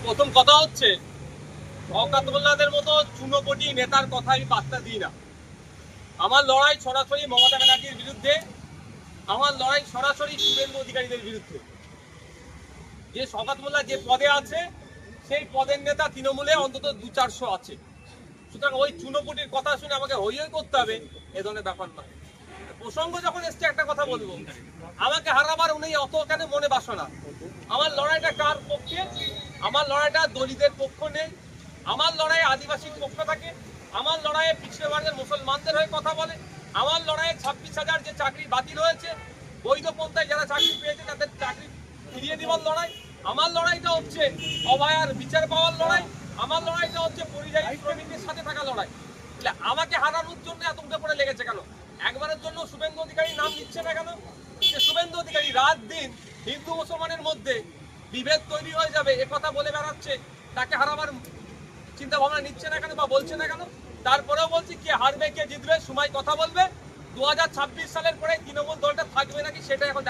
প্রথম কথা হচ্ছে শওকত মোল্লাদের মতো চুনোপটি নেতার কথা আমি পাত্তা দিই না। আমার লড়াই সরাসরি মমতা ব্যানার্জির বিরুদ্ধে, আমার লড়াই সরাসরি শুভেন্দু অধিকারীদের বিরুদ্ধে। যে শওকত মোল্লা যে পদে আছে সেই পদের নেতা তৃণমূলে অন্তত 200-400 আছে। সুতরাং ওই চুনোপটির কথা শুনে আমাকে হই হই করতে হবে এ ধরনের ব্যাপার না। প্রসঙ্গ যখন এসছে একটা কথা বলবো, আমাকে হারাবার উনি অত কেন মনে বাসনা। আমার লড়াইটা কার পক্ষে? আমার লড়াইটা দলিতের পক্ষ নেই, আমার লড়াই আদিবাসীর পক্ষ থাকে, আমার লড়াইয়ে পিছিয়ে বর্গের মুসলমানদের হয়ে কথা বলে, আমার লড়াইয়ে 26,000 যে চাকরি বাতিল হয়েছে, বৈধ পন্থায় যারা চাকরি পেয়েছে তাদের চাকরি ফিরিয়ে দেওয়ার লড়াই। আমার লড়াইটা হচ্ছে অভয়ার বিচার পাওয়ার লড়াই, আমার লড়াইটা হচ্ছে পরিযায়ী শ্রমিকদের সাথে থাকা লড়াই। আমাকে হারানোর জন্য এত উঠে পড়ে লেগেছে কেন? একবারের জন্য শুভেন্দু অধিকারী নাম নিচ্ছে না কেন? যে শুভেন্দু অধিকারী রাত দিন হিন্দু মুসলমানের মধ্যে বিভেদ তৈরি হয়ে যাবে এ কথা বলে বেড়াচ্ছে, তাকে হারাবার চিন্তা ভাবনা নিচ্ছে না কেন বা বলছে না কেন? তারপরেও বলছি, কে হারবে কে জিতবে সময় কথা বলবে। 2026 সালের পরে তৃণমূল দলটা থাকবে নাকি সেটা এখন